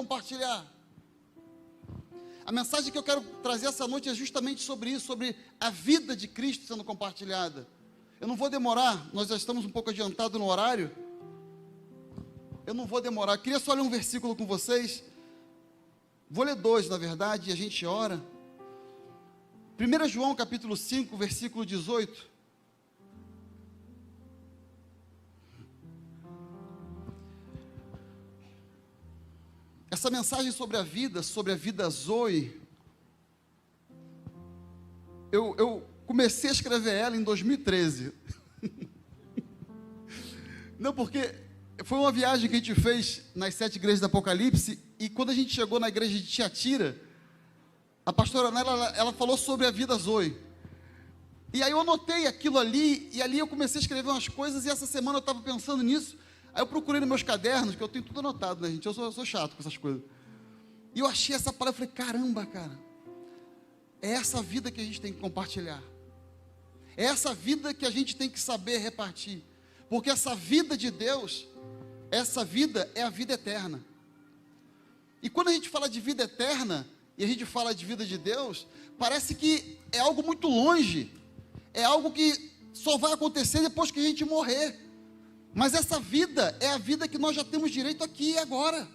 compartilhar. A mensagem que eu quero trazer essa noite é justamente sobre isso, sobre a vida de Cristo sendo compartilhada. Eu não vou demorar, nós já estamos um pouco adiantados no horário. Eu não vou demorar, eu queria só ler um versículo com vocês. Vou ler 2, na verdade, e a gente ora. 1 João capítulo 5, versículo 18. Essa mensagem sobre a vida Zoe, eu comecei a escrever ela em 2013. Não, porque foi uma viagem que a gente fez nas 7 igrejas do Apocalipse, e quando a gente chegou na igreja de Tiatira, a pastora Nela, ela falou sobre a vida Zoe. E aí eu anotei aquilo ali, e ali eu comecei a escrever umas coisas, e essa semana eu estava pensando nisso. Aí eu procurei nos meus cadernos, que eu tenho tudo anotado, né, gente? Eu sou chato com essas coisas. E eu achei essa palavra, eu falei, caramba, cara, é essa vida que a gente tem que compartilhar. É essa vida que a gente tem que saber repartir. Porque essa vida de Deus, essa vida é a vida eterna. E quando a gente fala de vida eterna, e a gente fala de vida de Deus, parece que é algo muito longe. É algo que só vai acontecer depois que a gente morrer. Mas essa vida é a vida que nós já temos direito aqui e agora.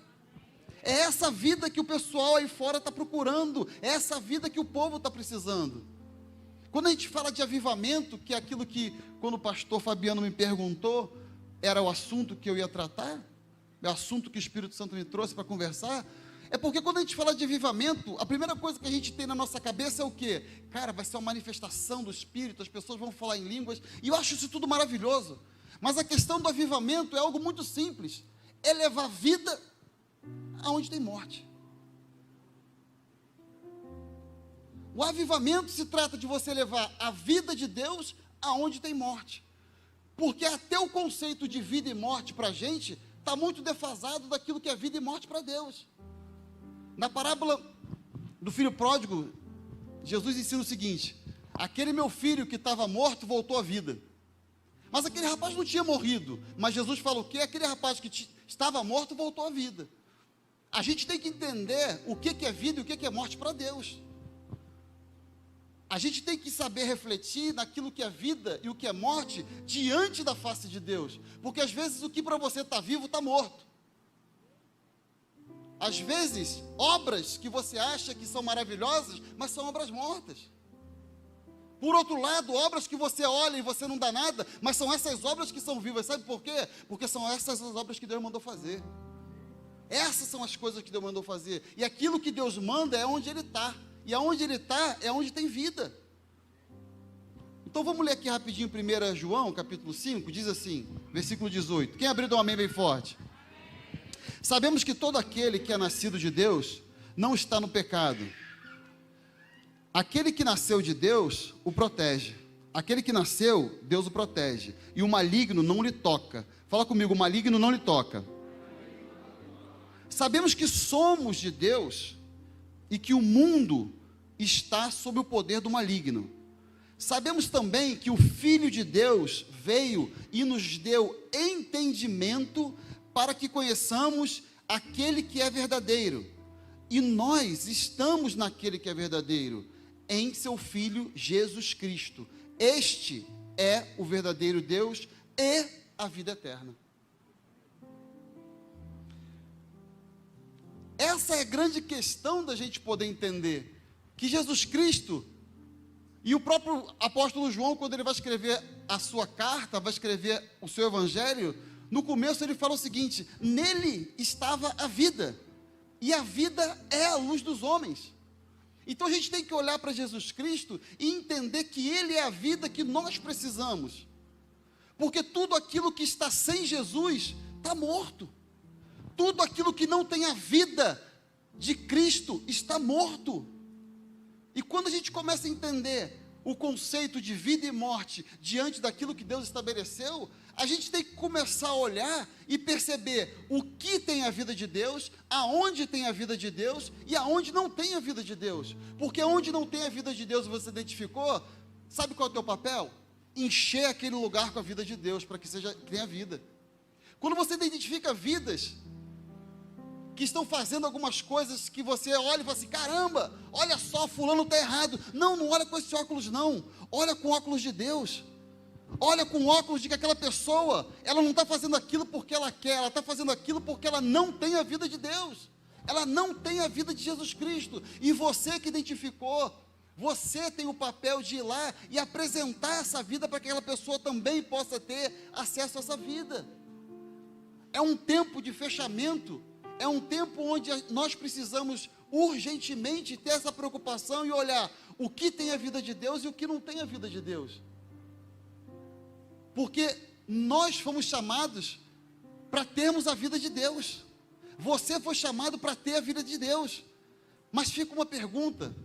É essa vida que o pessoal aí fora está procurando. É essa vida que o povo está precisando. Quando a gente fala de avivamento, que é aquilo que, quando o pastor Fabiano me perguntou, era o assunto que eu ia tratar, é o assunto que o Espírito Santo me trouxe para conversar, é porque quando a gente fala de avivamento, a primeira coisa que a gente tem na nossa cabeça é o quê? Cara, vai ser uma manifestação do Espírito, as pessoas vão falar em línguas, e eu acho isso tudo maravilhoso. Mas a questão do avivamento é algo muito simples, é levar vida aonde tem morte. O avivamento se trata de você levar a vida de Deus aonde tem morte. Porque até o conceito de vida e morte para a gente está muito defasado daquilo que é vida e morte para Deus. Na parábola do filho pródigo, Jesus ensina o seguinte: aquele meu filho que estava morto voltou à vida. Mas aquele rapaz não tinha morrido. Mas Jesus fala o quê? Aquele rapaz que estava morto voltou à vida. A gente tem que entender o que é vida e o que é morte para Deus. A gente tem que saber refletir naquilo que é vida e o que é morte diante da face de Deus. Porque às vezes o que para você está vivo está morto. Às vezes, obras que você acha que são maravilhosas, mas são obras mortas. Por outro lado, obras que você olha e você não dá nada, mas são essas obras que são vivas. Sabe por quê? Porque são essas as obras que Deus mandou fazer. Essas são as coisas que Deus mandou fazer. E aquilo que Deus manda é onde Ele está. E aonde Ele está é onde tem vida. Então vamos ler aqui rapidinho 1 João, capítulo 5, diz assim, versículo 18. Quem abriu, dá um amém bem forte. Sabemos que todo aquele que é nascido de Deus não está no pecado. Aquele que nasceu de Deus o protege. Aquele que nasceu, Deus o protege. E o maligno não lhe toca. Fala comigo, o maligno não lhe toca. Sabemos que somos de Deus e que o mundo está sob o poder do maligno. Sabemos também que o Filho de Deus veio e nos deu entendimento para que conheçamos aquele que é verdadeiro. E nós estamos naquele que é verdadeiro, em seu Filho Jesus Cristo. Este é o verdadeiro Deus e a vida eterna. Essa é a grande questão da gente poder entender, que Jesus Cristo, e o próprio apóstolo João, quando ele vai escrever a sua carta, vai escrever o seu evangelho, no começo ele fala o seguinte: nele estava a vida, e a vida é a luz dos homens. Então a gente tem que olhar para Jesus Cristo e entender que Ele é a vida que nós precisamos, porque tudo aquilo que está sem Jesus está morto. Tudo aquilo que não tem a vida de Cristo está morto. E quando a gente começa a entender o conceito de vida e morte diante daquilo que Deus estabeleceu, a gente tem que começar a olhar e perceber o que tem a vida de Deus, aonde tem a vida de Deus e aonde não tem a vida de Deus. Porque onde não tem a vida de Deus, você identificou, sabe qual é o teu papel? Encher aquele lugar com a vida de Deus, para que tenha vida. Quando você identifica vidas, que estão fazendo algumas coisas que você olha e fala assim, caramba, olha só, fulano está errado. Não, não olha com esse óculos não, olha com óculos de Deus. Olha com óculos de que aquela pessoa, ela não está fazendo aquilo porque ela quer, ela está fazendo aquilo porque ela não tem a vida de Deus, ela não tem a vida de Jesus Cristo, e você que identificou, você tem o papel de ir lá e apresentar essa vida para que aquela pessoa também possa ter acesso a essa vida. É um tempo de fechamento, é um tempo onde nós precisamos urgentemente ter essa preocupação e olhar o que tem a vida de Deus e o que não tem a vida de Deus. Porque nós fomos chamados para termos a vida de Deus. Você foi chamado para ter a vida de Deus. Mas fica uma pergunta,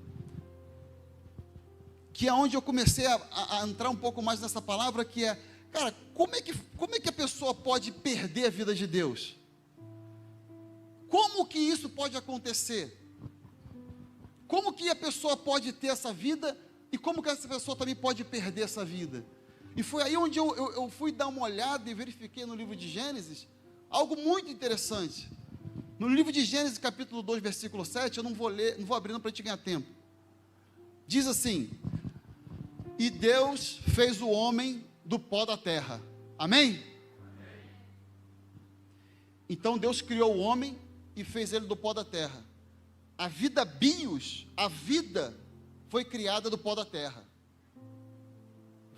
que é onde eu comecei a entrar um pouco mais nessa palavra, que é, cara, como é que a pessoa pode perder a vida de Deus? Como que isso pode acontecer? Como que a pessoa pode ter essa vida e como que essa pessoa também pode perder essa vida? E foi aí onde eu fui dar uma olhada e verifiquei no livro de Gênesis algo muito interessante. No livro de Gênesis, capítulo 2, versículo 7, eu não vou ler, não vou abrir para a gente ganhar tempo. Diz assim: e Deus fez o homem do pó da terra. Amém? Então Deus criou o homem e fez ele do pó da terra. A vida bios, a vida foi criada do pó da terra.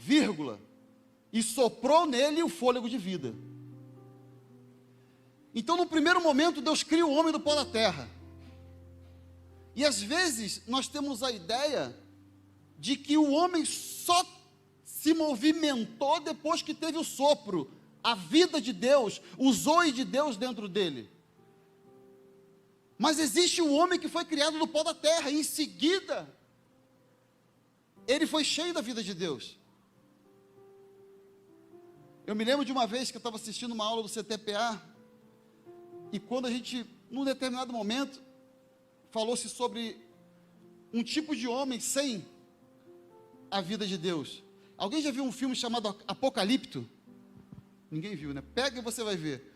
Vírgula, e soprou nele o fôlego de vida. Então, no primeiro momento, Deus cria o homem do pó da terra. E às vezes, nós temos a ideia de que o homem só se movimentou depois que teve o sopro, a vida de Deus, o zoe de Deus dentro dele. Mas existe um homem que foi criado do pó da terra, e em seguida, ele foi cheio da vida de Deus. Eu me lembro de uma vez que eu estava assistindo uma aula do CTPA, e quando a gente, num determinado momento, falou-se sobre um tipo de homem sem a vida de Deus. Alguém já viu um filme chamado Apocalipto? Ninguém viu, né? Pega e você vai ver.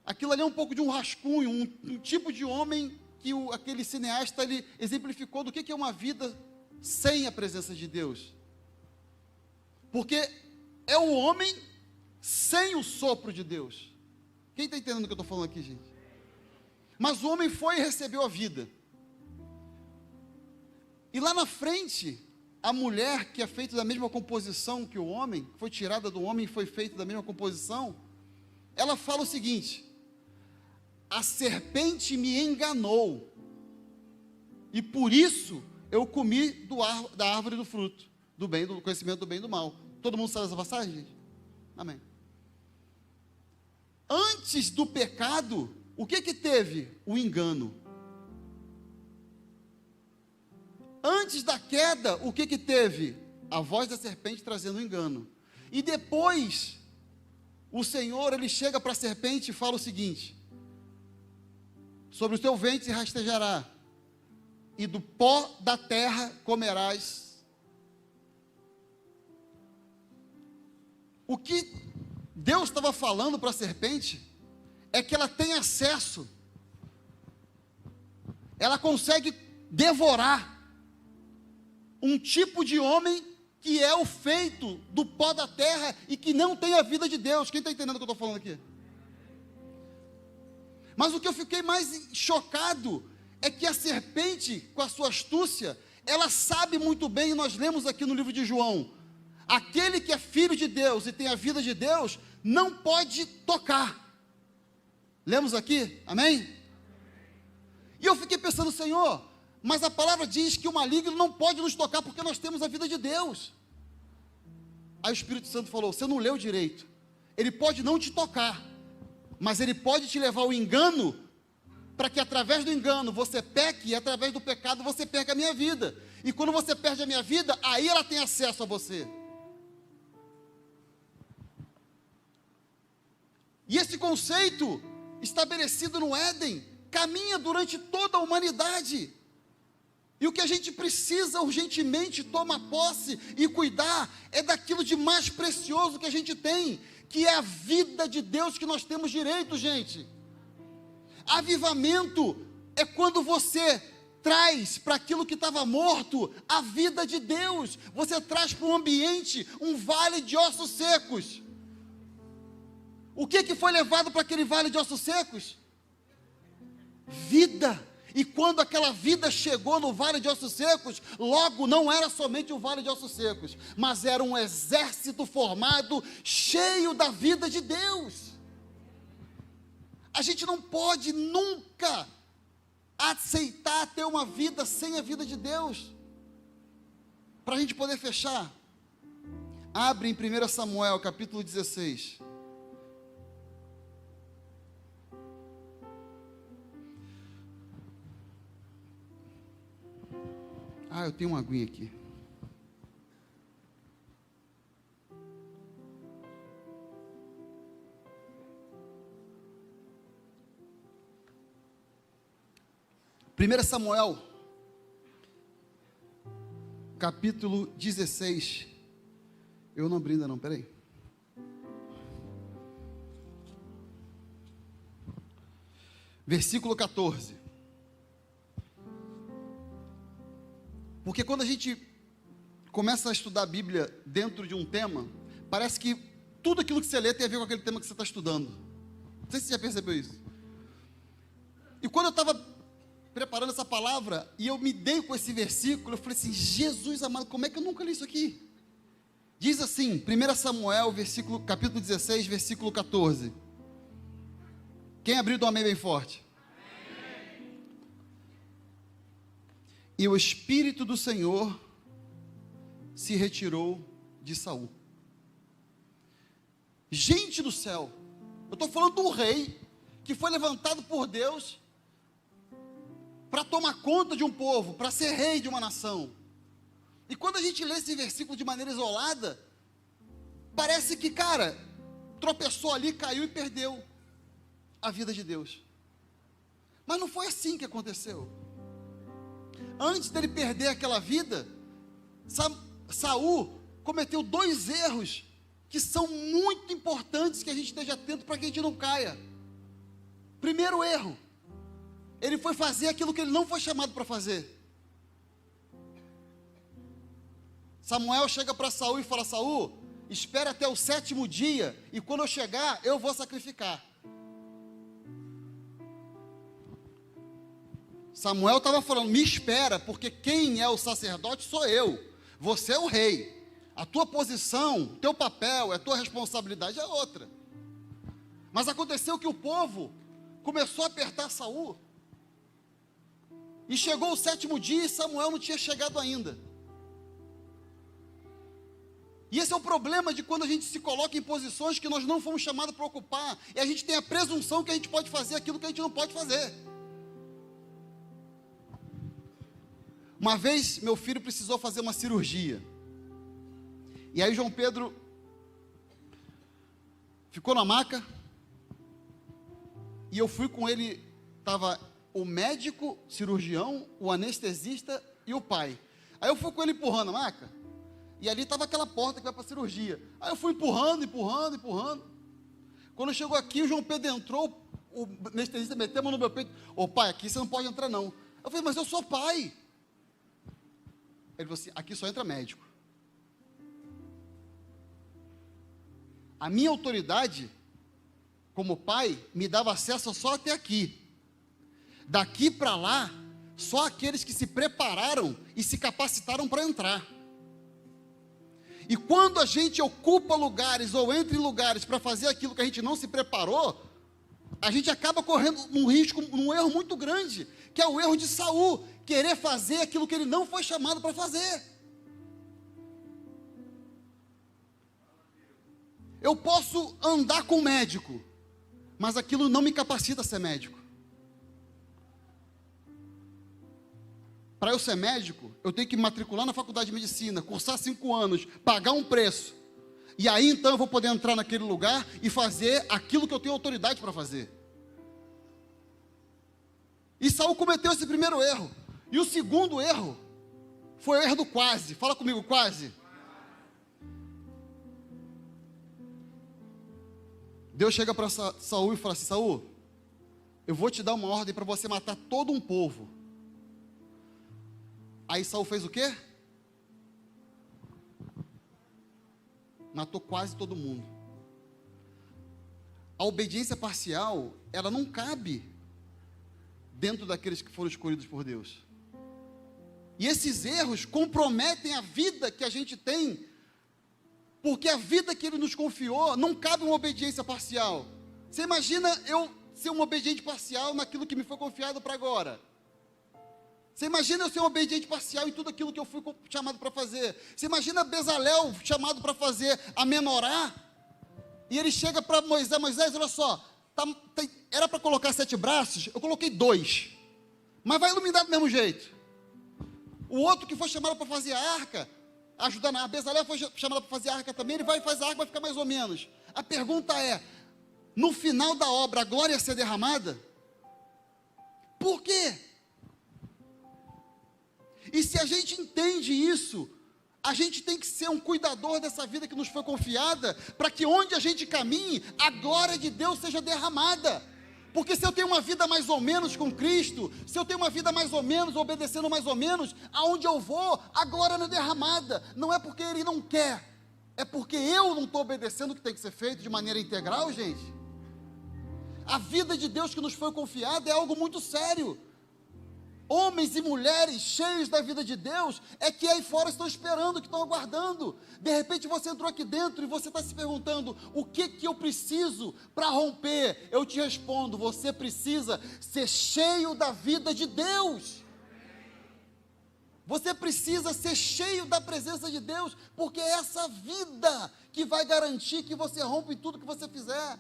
Aquilo ali é um pouco de um rascunho, um tipo de homem que aquele cineasta, ele exemplificou do que é uma vida sem a presença de Deus. Porque é o homem sem o sopro de Deus. Quem está entendendo o que eu estou falando aqui, gente? Mas o homem foi e recebeu a vida. E lá na frente, a mulher, que é feita da mesma composição que o homem, foi tirada do homem e foi feita da mesma composição, ela fala o seguinte: a serpente me enganou, e por isso eu comi da árvore do fruto, do bem, do conhecimento do bem e do mal. Todo mundo sabe essa passagem, gente? Amém. Antes do pecado, o que teve? O engano. Antes da queda, o que teve? A voz da serpente trazendo o engano. E depois, o Senhor, ele chega para a serpente e fala o seguinte: sobre o teu ventre rastejará, e do pó da terra comerás. O que Deus estava falando para a serpente é que ela tem acesso, ela consegue devorar um tipo de homem que é o feito do pó da terra e que não tem a vida de Deus. Quem está entendendo o que eu estou falando aqui? Mas o que eu fiquei mais chocado é que a serpente, com a sua astúcia, ela sabe muito bem, e nós lemos aqui no livro de João, aquele que é filho de Deus e tem a vida de Deus, não pode tocar. Lemos aqui? Amém? E eu fiquei pensando, Senhor, mas a palavra diz que o maligno não pode nos tocar porque nós temos a vida de Deus. Aí o Espírito Santo falou: você não leu direito. Ele pode não te tocar, mas ele pode te levar ao engano, para que através do engano você peque, e através do pecado você perca a minha vida. E quando você perde a minha vida, aí ela tem acesso a você. E esse conceito, estabelecido no Éden, caminha durante toda a humanidade. E o que a gente precisa urgentemente tomar posse e cuidar é daquilo de mais precioso que a gente tem, que é a vida de Deus que nós temos direito, gente. Avivamento é quando você traz para aquilo que estava morto a vida de Deus. Você traz para o ambiente um vale de ossos secos. O que foi levado para aquele vale de ossos secos? Vida. E quando aquela vida chegou no vale de ossos secos, logo não era somente um vale de ossos secos, mas era um exército formado, cheio da vida de Deus. A gente não pode nunca aceitar ter uma vida sem a vida de Deus. Para a gente poder fechar, abre em 1 Samuel, capítulo 16. Eu tenho uma aguinha aqui. Primeira Samuel, capítulo 16. Eu não abri ainda não, peraí. Versículo 14. Porque quando a gente começa a estudar a Bíblia dentro de um tema, parece que tudo aquilo que você lê tem a ver com aquele tema que você está estudando. Não sei se você já percebeu isso. E quando eu estava preparando essa palavra, e eu me dei com esse versículo, eu falei assim, Jesus amado, como é que eu nunca li isso aqui? Diz assim, 1 Samuel, capítulo 16, versículo 14. Quem abriu, do amém bem forte. E o Espírito do Senhor se retirou de Saul. Gente do céu, eu estou falando do rei, que foi levantado por Deus, para tomar conta de um povo, para ser rei de uma nação. E quando a gente lê esse versículo de maneira isolada, parece que, cara, tropeçou ali, caiu e perdeu a vida de Deus. Mas não foi assim que aconteceu. Antes dele perder aquela vida, Saul cometeu 2 erros que são muito importantes que a gente esteja atento para que a gente não caia. Primeiro erro, ele foi fazer aquilo que ele não foi chamado para fazer. Samuel chega para Saul e fala, Saul, espera até o 7º dia, e quando eu chegar, eu vou sacrificar. Samuel estava falando, me espera, porque quem é o sacerdote sou eu, você é o rei, a tua posição, teu papel, a tua responsabilidade é outra. Mas aconteceu que o povo começou a apertar Saul, e chegou o 7º dia e Samuel não tinha chegado ainda. E esse é o problema de quando a gente se coloca em posições que nós não fomos chamados para ocupar, e a gente tem a presunção que a gente pode fazer aquilo que a gente não pode fazer. Uma vez, meu filho precisou fazer uma cirurgia. E aí João Pedro ficou na maca. E eu fui com ele, estava o médico, cirurgião, o anestesista e o pai. Aí eu fui com ele empurrando a maca. E ali estava aquela porta que vai para a cirurgia. Aí eu fui empurrando. Quando chegou aqui, o João Pedro entrou, o anestesista meteu a mão no meu peito. Ô pai, aqui você não pode entrar não. Eu falei, mas eu sou pai. Ele falou assim, aqui só entra médico. A minha autoridade, como pai, me dava acesso só até aqui. Daqui para lá, só aqueles que se prepararam e se capacitaram para entrar. E quando a gente ocupa lugares ou entra em lugares para fazer aquilo que a gente não se preparou, a gente acaba correndo um risco, um erro muito grande, que é o erro de Saul, querer fazer aquilo que ele não foi chamado para fazer. Eu posso andar com médico, mas aquilo não me capacita a ser médico. Para eu ser médico, eu tenho que matricular na faculdade de medicina, cursar 5 anos, pagar um preço. E aí então eu vou poder entrar naquele lugar e fazer aquilo que eu tenho autoridade para fazer. E Saul cometeu esse primeiro erro. E o segundo erro foi o erro do quase. Fala comigo, quase. Deus chega para Saul e fala assim, Saul, eu vou te dar uma ordem para você matar todo um povo. Aí Saul fez o quê? Matou quase todo mundo. A obediência parcial, ela não cabe dentro daqueles que foram escolhidos por Deus. E esses erros comprometem a vida que a gente tem, porque a vida que Ele nos confiou não cabe uma obediência parcial. Você imagina eu ser um obediente parcial naquilo que me foi confiado para agora? Você imagina eu ser um obediente parcial em tudo aquilo que eu fui chamado para fazer? Você imagina Bezalel chamado para fazer a menorá, e ele chega para Moisés: Moisés, olha só, era para colocar 7 braços, eu coloquei 2, mas vai iluminar do mesmo jeito. O outro que foi chamado para fazer a arca, ajudando, a Bezalel foi chamado para fazer a arca também, ele vai fazer a arca, vai ficar mais ou menos. A pergunta é, no final da obra, a glória ia ser derramada? Por quê? E se a gente entende isso, a gente tem que ser um cuidador dessa vida que nos foi confiada, para que onde a gente caminhe, a glória de Deus seja derramada. Porque se eu tenho uma vida mais ou menos com Cristo, se eu tenho uma vida mais ou menos, obedecendo mais ou menos, aonde eu vou, a glória não é derramada. Não é porque Ele não quer, é porque eu não estou obedecendo o que tem que ser feito de maneira integral, gente. A vida de Deus que nos foi confiada é algo muito sério. Homens e mulheres cheios da vida de Deus, é que aí fora estão esperando, que estão aguardando. De repente você entrou aqui dentro e você está se perguntando: o que eu preciso para romper? Eu te respondo: você precisa ser cheio da vida de Deus. Você precisa ser cheio da presença de Deus, porque é essa vida que vai garantir que você rompa em tudo que você fizer.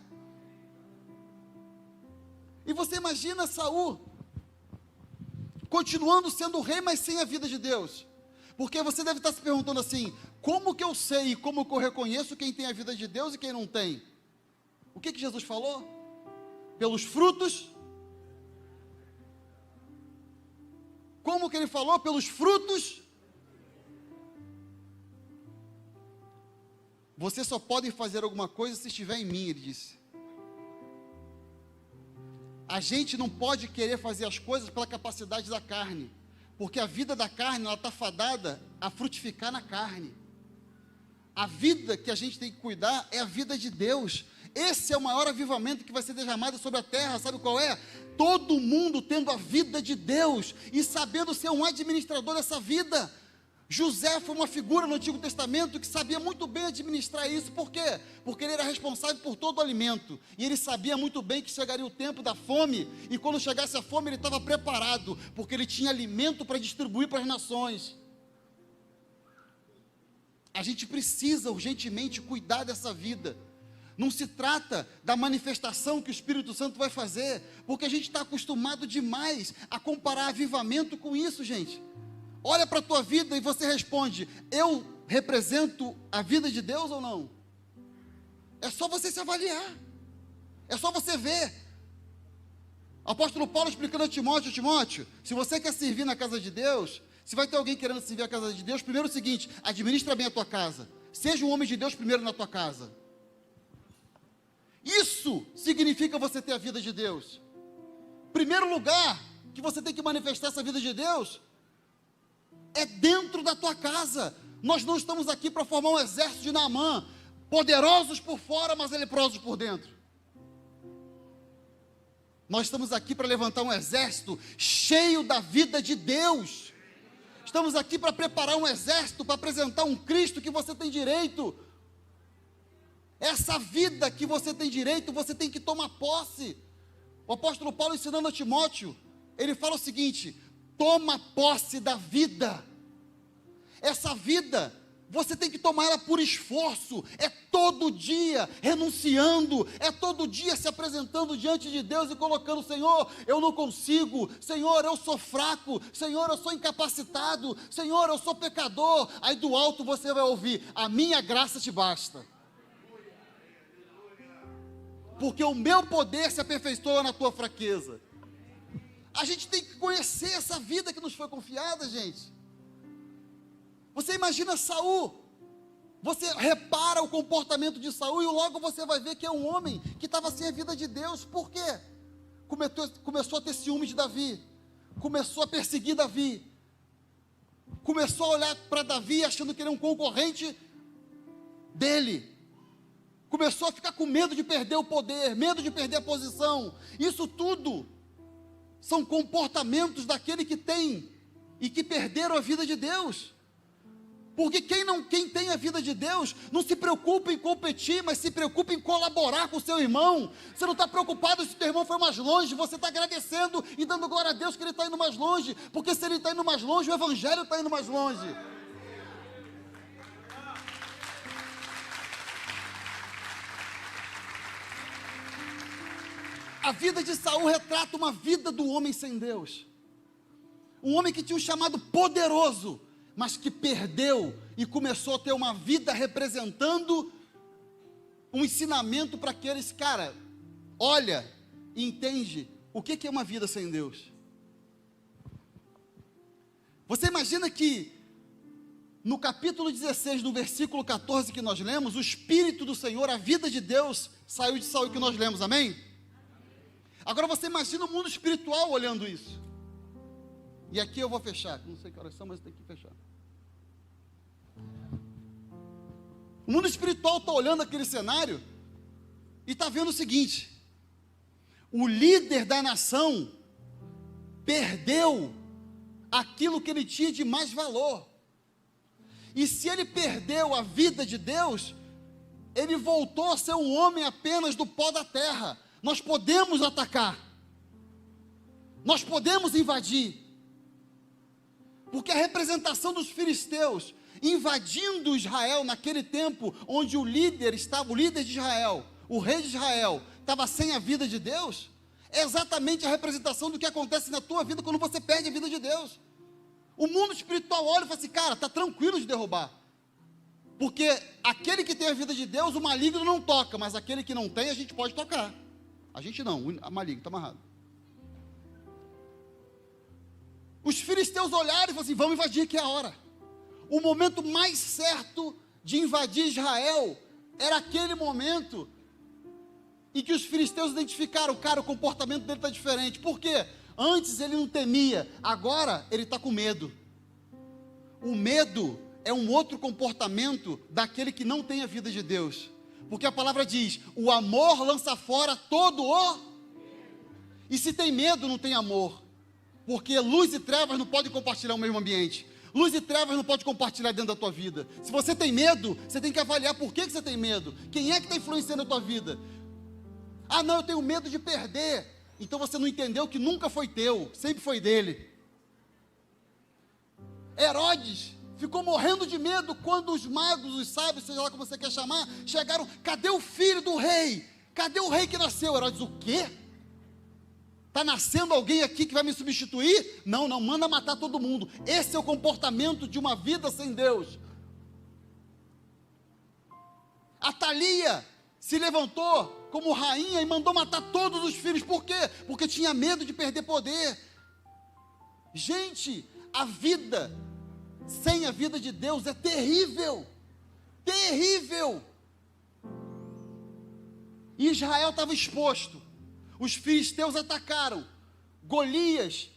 E você imagina Saul continuando sendo rei, mas sem a vida de Deus. Porque você deve estar se perguntando assim: como que eu sei e como que eu reconheço quem tem a vida de Deus e quem não tem? O que Jesus falou? Pelos frutos. Como que Ele falou? Pelos frutos. Você só pode fazer alguma coisa se estiver em mim, Ele disse. A gente não pode querer fazer as coisas pela capacidade da carne, porque a vida da carne, ela está fadada a frutificar na carne. A vida que a gente tem que cuidar é a vida de Deus. Esse é o maior avivamento que vai ser derramado sobre a terra. Sabe qual é? Todo mundo tendo a vida de Deus e sabendo ser um administrador dessa vida. José foi uma figura no Antigo Testamento que sabia muito bem administrar isso. Por quê? Porque ele era responsável por todo o alimento, e ele sabia muito bem que chegaria o tempo da fome, e quando chegasse a fome ele estava preparado, porque ele tinha alimento para distribuir para as nações. A gente precisa urgentemente cuidar dessa vida. Não se trata da manifestação que o Espírito Santo vai fazer, porque a gente está acostumado demais a comparar avivamento com isso, gente. Olha para a tua vida e você responde: eu represento a vida de Deus ou não? É só você se avaliar, é só você ver. O apóstolo Paulo explicando a Timóteo: Timóteo, se você quer servir na casa de Deus, se vai ter alguém querendo servir a casa de Deus, primeiro é o seguinte: administra bem a tua casa, seja um homem de Deus primeiro na tua casa. Isso significa você ter a vida de Deus. Primeiro lugar que você tem que manifestar essa vida de Deus é dentro da tua casa. Nós não estamos aqui para formar um exército de Naamã, poderosos por fora, mas leprosos por dentro. Nós estamos aqui para levantar um exército cheio da vida de Deus. Estamos aqui para preparar um exército, para apresentar um Cristo que você tem direito. Essa vida que você tem direito, você tem que tomar posse. O apóstolo Paulo, ensinando a Timóteo, ele fala o seguinte: toma posse da vida. Essa vida, você tem que tomar ela por esforço. É todo dia renunciando, é todo dia se apresentando diante de Deus e colocando: Senhor, eu não consigo, Senhor, eu sou fraco, Senhor, eu sou incapacitado, Senhor, eu sou pecador. Aí do alto você vai ouvir: a minha graça te basta, porque o meu poder se aperfeiçoa na tua fraqueza. A gente tem que conhecer essa vida que nos foi confiada, gente. Você imagina Saul, você repara o comportamento de Saul e logo você vai ver que é um homem que estava sem a vida de Deus. Por quê? começou a ter ciúme de Davi, começou a perseguir Davi, começou a olhar para Davi achando que ele é um concorrente dele, começou a ficar com medo de perder o poder, medo de perder a posição. Isso tudo são comportamentos daquele que tem e que perderam a vida de Deus. Porque quem tem a vida de Deus não se preocupa em competir, mas se preocupa em colaborar com o seu irmão. Você não está preocupado se o teu irmão foi mais longe, você está agradecendo e dando glória a Deus que ele está indo mais longe, porque se ele está indo mais longe, o evangelho está indo mais longe. A vida de Saul retrata uma vida do homem sem Deus. Um homem que tinha um chamado poderoso, mas que perdeu e começou a ter uma vida representando um ensinamento para aqueles, cara, olha e entende o que é uma vida sem Deus. Você imagina que no capítulo 16, no versículo 14 que nós lemos, o Espírito do Senhor, a vida de Deus, saiu de Saul que nós lemos, amém? Agora você imagina o mundo espiritual olhando isso. E aqui eu vou fechar, não sei que horas são, mas tem que fechar. O mundo espiritual está olhando aquele cenário e está vendo o seguinte: o líder da nação perdeu aquilo que ele tinha de mais valor. E se ele perdeu a vida de Deus, ele voltou a ser um homem apenas do pó da terra. Nós podemos atacar, nós podemos invadir, porque a representação dos filisteus invadindo Israel naquele tempo, onde o líder de Israel, o rei de Israel, estava sem a vida de Deus, é exatamente a representação do que acontece na tua vida quando você perde a vida de Deus. O mundo espiritual olha e fala assim, cara, está tranquilo de derrubar, porque aquele que tem a vida de Deus, o maligno não toca, mas aquele que não tem, a gente pode tocar. A gente não, o maligno está amarrado. Os filisteus olharam e falaram assim, vamos invadir, que é a hora. O momento mais certo de invadir Israel era aquele momento em que os filisteus identificaram, cara, o comportamento dele está diferente. Por quê? Antes ele não temia, agora ele está com medo. O medo é um outro comportamento daquele que não tem a vida de Deus. Porque a palavra diz, o amor lança fora todo o... E se tem medo, não tem amor. Porque luz e trevas não podem compartilhar o mesmo ambiente. Luz e trevas não podem compartilhar dentro da tua vida. Se você tem medo, você tem que avaliar por que você tem medo. Quem é que está influenciando a tua vida? Ah, não, eu tenho medo de perder. Então você não entendeu que nunca foi teu, sempre foi dele. Herodes ficou morrendo de medo quando os magos, os sábios, seja lá como você quer chamar, chegaram, cadê o filho do rei? Cadê o rei que nasceu? Herodes, o quê? Está nascendo alguém aqui que vai me substituir? Não, não, manda matar todo mundo. Esse é o comportamento de uma vida sem Deus. Atalia se levantou como rainha e mandou matar todos os filhos. Por quê? Porque tinha medo de perder poder. Gente, a vida sem a vida de Deus é terrível. Terrível. Israel estava exposto. Os filisteus atacaram. Golias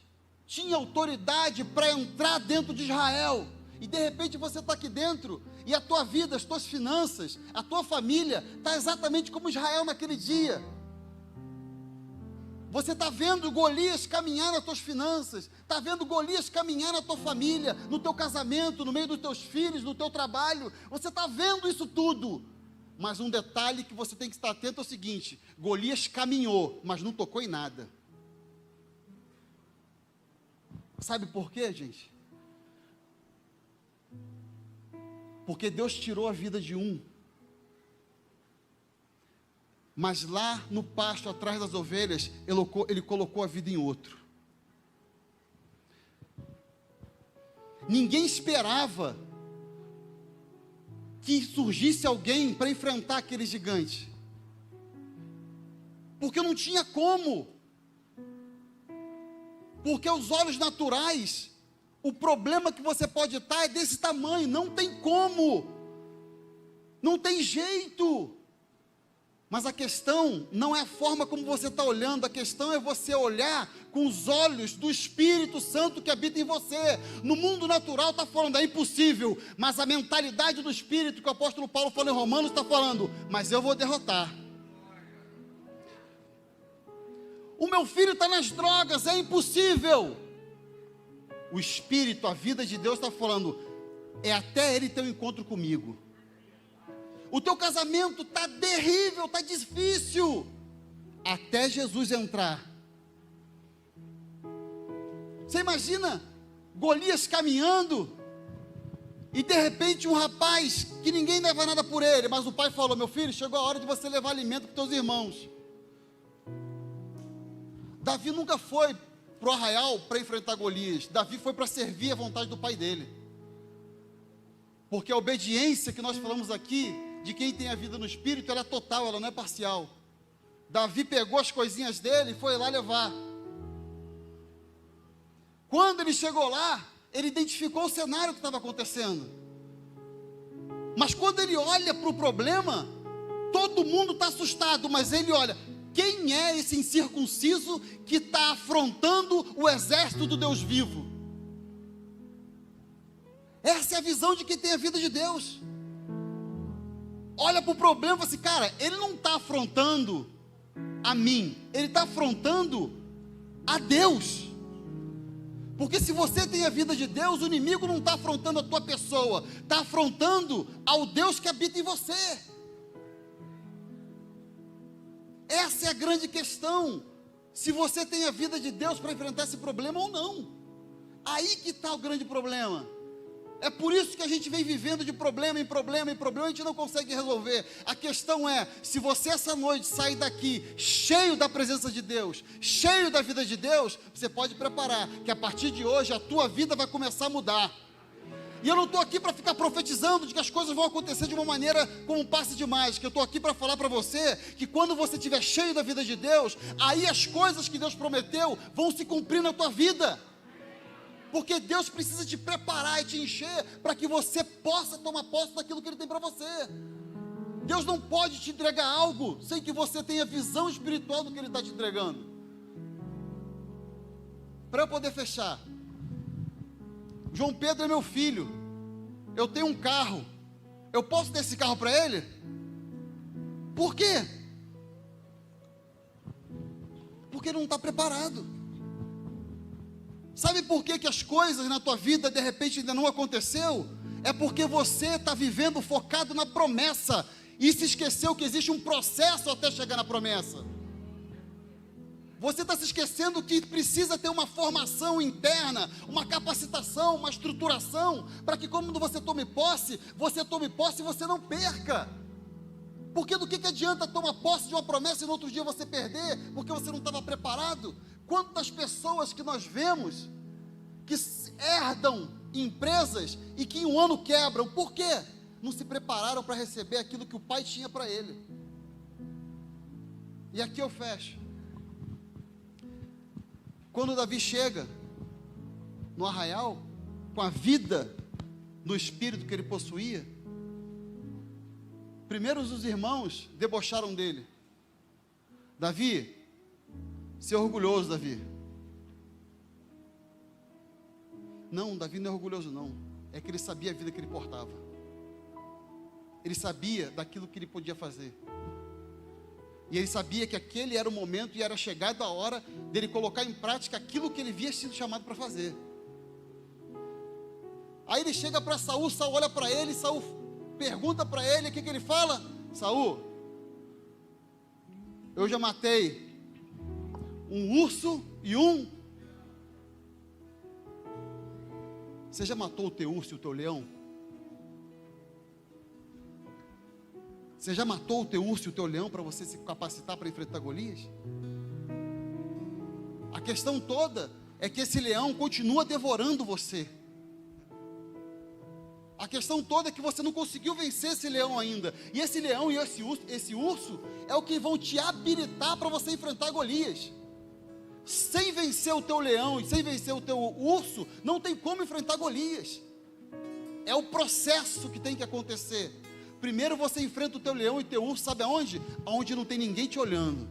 tinha autoridade para entrar dentro de Israel. E de repente você está aqui dentro e a tua vida, as tuas finanças, a tua família está exatamente como Israel naquele dia. Você está vendo Golias caminhar nas tuas finanças, está vendo Golias caminhar na tua família, no teu casamento, no meio dos teus filhos, no teu trabalho. Você está vendo isso tudo. Mas um detalhe que você tem que estar atento é o seguinte: Golias caminhou, mas não tocou em nada. Sabe por quê, gente? Porque Deus tirou a vida de um, mas lá no pasto, atrás das ovelhas, ele colocou a vida em outro. Ninguém esperava que surgisse alguém para enfrentar aquele gigante, porque não tinha como, porque aos olhos naturais, o problema que você pode estar é desse tamanho, não tem como, não tem jeito. Mas a questão não é a forma como você está olhando, a questão é você olhar com os olhos do Espírito Santo que habita em você. No mundo natural está falando, é impossível, mas a mentalidade do Espírito que o apóstolo Paulo falou em Romanos está falando, mas eu vou derrotar. O meu filho está nas drogas, é impossível. O Espírito, a vida de Deus está falando, é até ele ter um encontro comigo. O teu casamento está terrível, está difícil, até Jesus entrar. Você imagina Golias caminhando e de repente um rapaz que ninguém leva nada por ele, mas o pai falou, meu filho, chegou a hora de você levar alimento para os teus irmãos. Davi nunca foi para o arraial para enfrentar Golias. Davi foi para servir a vontade do pai dele. Porque a obediência que nós falamos aqui, de quem tem a vida no Espírito, ela é total, ela não é parcial. Davi pegou as coisinhas dele e foi lá levar. Quando ele chegou lá, ele identificou o cenário que estava acontecendo. Mas quando ele olha para o problema, todo mundo está assustado, mas ele olha, quem é esse incircunciso que está afrontando o exército do Deus vivo? Essa é a visão de quem tem a vida de Deus. Olha para o problema e fala assim, cara, ele não está afrontando a mim, ele está afrontando a Deus. Porque se você tem a vida de Deus, o inimigo não está afrontando a tua pessoa, está afrontando ao Deus que habita em você. Essa é a grande questão, se você tem a vida de Deus para enfrentar esse problema ou não. Aí que está o grande problema. É por isso que a gente vem vivendo de problema em problema em problema, a gente não consegue resolver. A questão é, se você essa noite sair daqui cheio da presença de Deus, cheio da vida de Deus, você pode preparar, que a partir de hoje a tua vida vai começar a mudar. E eu não estou aqui para ficar profetizando de que as coisas vão acontecer de uma maneira como um passe de mágica. Eu estou aqui para falar para você que quando você estiver cheio da vida de Deus, aí as coisas que Deus prometeu vão se cumprir na tua vida. Porque Deus precisa te preparar e te encher para que você possa tomar posse daquilo que Ele tem para você. Deus não pode te entregar algo sem que você tenha visão espiritual do que Ele está te entregando. Para eu poder fechar, João Pedro é meu filho, eu tenho um carro, eu posso dar esse carro para ele? Por quê? Porque ele não está preparado. Sabe por que as coisas na tua vida de repente ainda não aconteceu? É porque você está vivendo focado na promessa e se esqueceu que existe um processo até chegar na promessa. Você está se esquecendo que precisa ter uma formação interna, uma capacitação, uma estruturação, para que quando você tome posse e você não perca. Porque do que adianta tomar posse de uma promessa e no outro dia você perder, porque você não estava preparado? Quantas pessoas que nós vemos que herdam empresas e que em um ano quebram, por quê? Não se prepararam para receber aquilo que o pai tinha para ele. E aqui eu fecho. Quando Davi chega no arraial, com a vida no espírito que ele possuía, primeiro os irmãos debocharam dele. Davi, ser orgulhoso, Davi. Não, Davi não é orgulhoso não, é que ele sabia a vida que ele portava. Ele sabia daquilo que ele podia fazer. E ele sabia que aquele era o momento e era chegada a hora dele colocar em prática aquilo que ele havia sido chamado para fazer. Aí ele chega para Saul, Saul olha para ele, Saul pergunta para ele, o que ele fala? Saul, eu já matei um urso e um... Você já matou o teu urso e o teu leão? Você já matou o teu urso e o teu leão para você se capacitar para enfrentar Golias? A questão toda é que esse leão continua devorando você. A questão toda é que você não conseguiu vencer esse leão ainda. E esse leão e esse urso é o que vão te habilitar para você enfrentar Golias. Sem vencer o teu leão e sem vencer o teu urso, não tem como enfrentar Golias. É o processo que tem que acontecer. Primeiro você enfrenta o teu leão e teu urso, sabe aonde? Aonde não tem ninguém te olhando.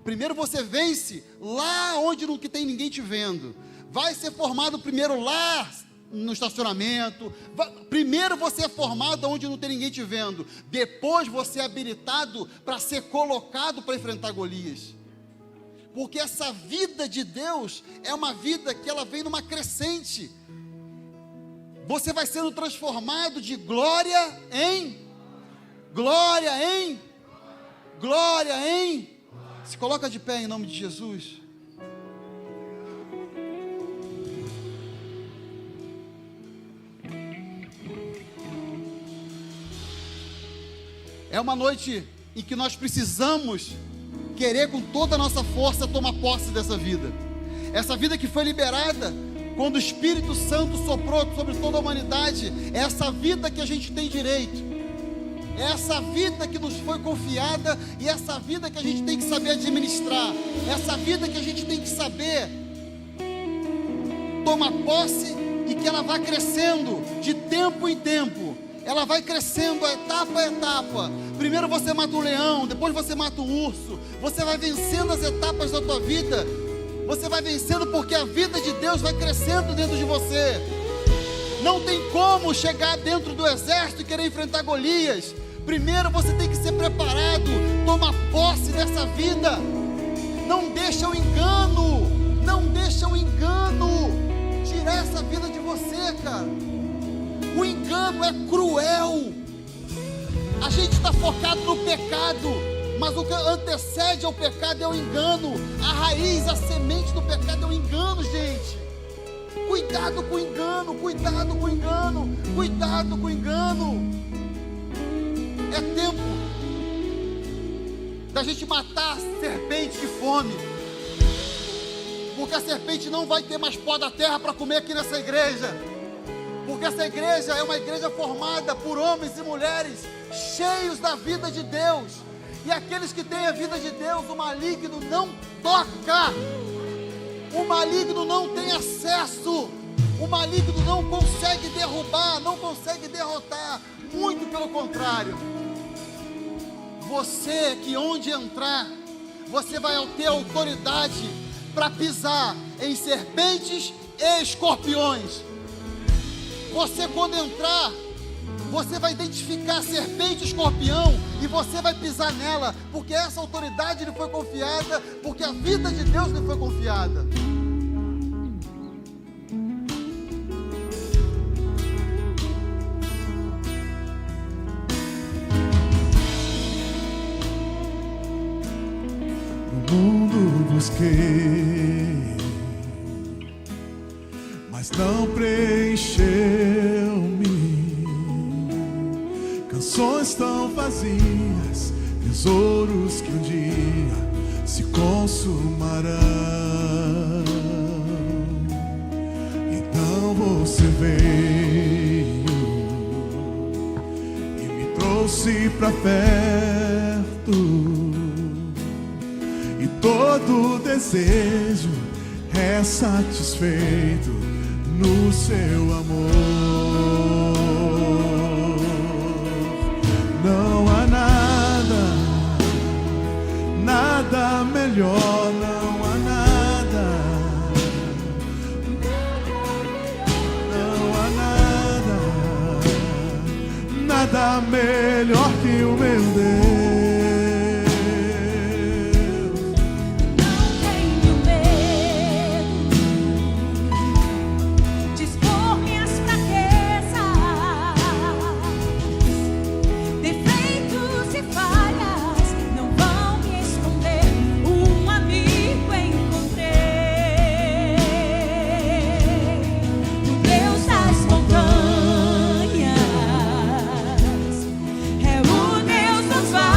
Primeiro você vence lá onde não tem ninguém te vendo. Vai ser formado primeiro lá no estacionamento. Primeiro você é formado onde não tem ninguém te vendo. Depois você é habilitado para ser colocado para enfrentar Golias. Porque essa vida de Deus é uma vida que ela vem numa crescente. Você vai sendo transformado de glória em glória em glória em. Se coloca de pé em nome de Jesus. É uma noite em que nós precisamos querer com toda a nossa força tomar posse dessa vida. Essa vida que foi liberada quando o Espírito Santo soprou sobre toda a humanidade. É essa vida que a gente tem direito. É essa vida que nos foi confiada e essa vida que a gente tem que saber administrar. Essa vida que a gente tem que saber tomar posse e que ela vai crescendo de tempo em tempo. Ela vai crescendo etapa a etapa. Primeiro você mata um leão, depois você mata um urso. Você vai vencendo as etapas da tua vida. Você vai vencendo porque a vida de Deus vai crescendo dentro de você. Não tem como chegar dentro do exército e querer enfrentar Golias. Primeiro você tem que ser preparado. Toma posse dessa vida. Não deixa o engano. Não deixa o engano tirar essa vida de você, cara. O engano é cruel. A gente está focado no pecado, mas o que antecede ao pecado é o engano. A raiz, a semente do pecado é o engano, gente. Cuidado com o engano, cuidado com o engano, cuidado com o engano. É tempo da gente matar a serpente de fome, porque a serpente não vai ter mais pó da terra para comer aqui nessa igreja. Porque essa igreja é uma igreja formada por homens e mulheres cheios da vida de Deus. E aqueles que têm a vida de Deus, o maligno não toca. O maligno não tem acesso. O maligno não consegue derrubar, não consegue derrotar. Muito pelo contrário. Você que onde entrar, você vai ter autoridade para pisar em serpentes e escorpiões. Você quando entrar, você vai identificar a serpente e escorpião e você vai pisar nela, porque essa autoridade lhe foi confiada, porque a vida de Deus lhe foi confiada. No mundo busquei, mas não preencheu-me. Canções tão vazias, tesouros que um dia se consumarão. Então você veio e me trouxe pra perto, e todo desejo é satisfeito no seu amor. Não há nada, nada melhor, não há nada, não há nada, nada melhor que o meu Deus. É o Deus dos vales.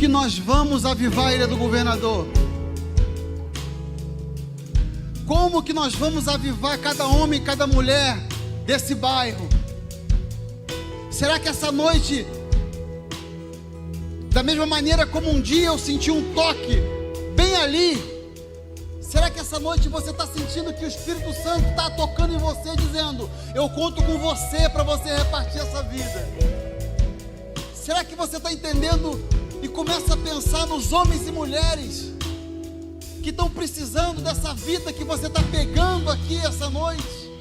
que nós vamos avivar a Ilha do Governador? Como que nós vamos avivar cada homem e cada mulher desse bairro? Será que essa noite, da mesma maneira como um dia eu senti um toque bem ali, será que essa noite você está sentindo que o Espírito Santo está tocando em você, dizendo: eu conto com você para você repartir essa vida? Será que você está entendendo e começa a pensar nos homens e mulheres que estão precisando dessa vida que você está pegando aqui essa noite?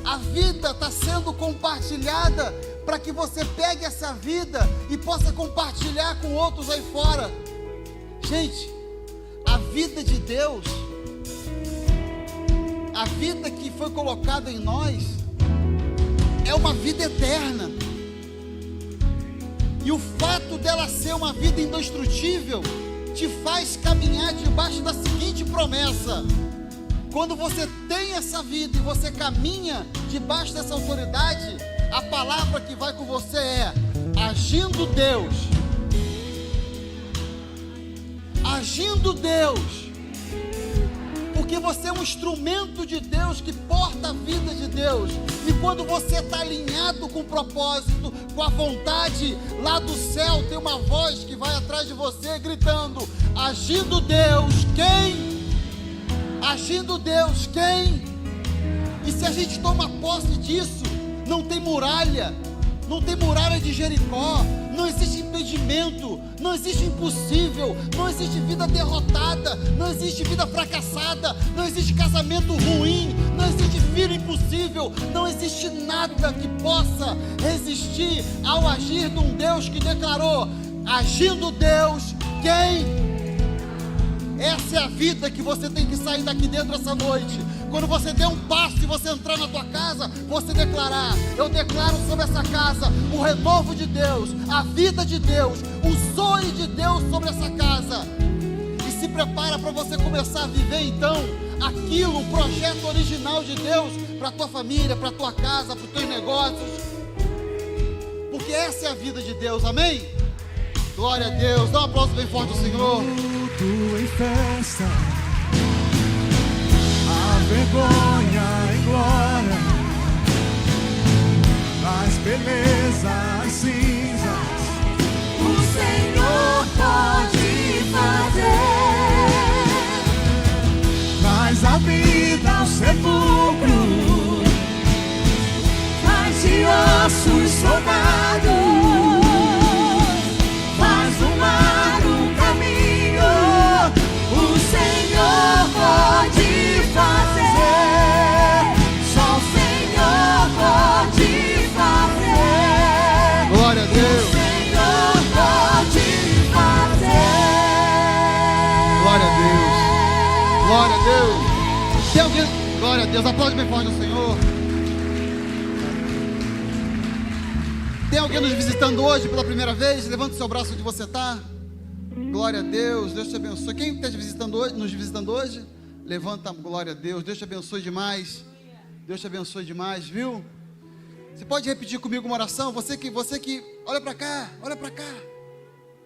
A vida está sendo compartilhada para que você pegue essa vida e possa compartilhar com outros aí fora. Gente, a vida de Deus, a vida que foi colocada em nós, é uma vida eterna. E o fato dela ser uma vida indestrutível te faz caminhar debaixo da seguinte promessa: quando você tem essa vida e você caminha debaixo dessa autoridade, a palavra que vai com você é: agindo Deus. Agindo Deus. Porque você é um instrumento de Deus que porta a vida de Deus. E quando você está alinhado com o propósito, com a vontade, lá do céu tem uma voz que vai atrás de você gritando: agindo Deus, quem? Agindo Deus, quem? E se a gente toma posse disso, não tem muralha de Jericó, não existe impedimento, não existe impossível, não existe vida derrotada, não existe vida fracassada, não existe casamento ruim, não existe filho impossível, não existe nada que possa resistir ao agir de um Deus que declarou: agindo Deus, quem? Essa é a vida que você tem que sair daqui dentro essa noite. Quando você der um passo e você entrar na tua casa, você declarar: eu declaro sobre essa casa o renovo de Deus, a vida de Deus, o sonho de Deus sobre essa casa. E se prepara para você começar a viver então aquilo, o projeto original de Deus para a tua família, para a tua casa, para os teus negócios. Porque essa é a vida de Deus, amém? Glória a Deus, dá um aplauso bem forte ao Senhor. Tudo em festa, a vergonha em glória, as belezas, as cinzas, o Senhor pode fazer. traz a vida ao sepulcro, Faz de ossos soldados, faz do mar um caminho. O Senhor pode fazer, só o Senhor pode fazer. Glória a Deus. O Senhor pode fazer. Glória a Deus. Glória a Deus. Tem alguém? Glória a Deus. Aplaude bem forte ao Senhor. Tem alguém nos visitando hoje pela primeira vez? Levante o seu braço onde você está. Glória a Deus. Deus te abençoe. Quem está nos visitando hoje? Levanta, glória a Deus. Deus te abençoe demais. Deus te abençoe demais, viu? Você pode repetir comigo uma oração? Você que, olha para cá, olha para cá.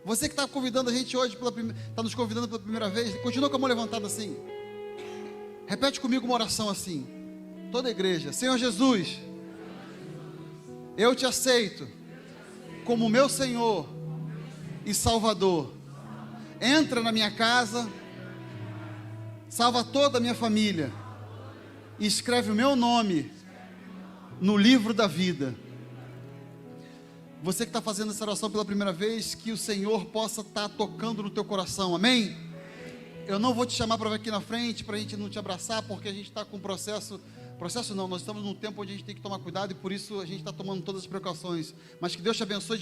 Você que está convidando a gente hoje, está nos convidando pela primeira vez, continua com a mão levantada assim. Repete comigo uma oração assim. Toda a igreja: Senhor Jesus, eu te aceito como meu Senhor e Salvador. Entra na minha casa, salva toda a minha família e escreve o meu nome no livro da vida. Você que está fazendo essa oração pela primeira vez, que o Senhor possa estar tocando no teu coração, amém? Eu não vou te chamar para vir aqui na frente, para a gente não te abraçar, porque a gente está com processo não, nós estamos num tempo onde a gente tem que tomar cuidado e por isso a gente está tomando todas as precauções, mas que Deus te abençoe.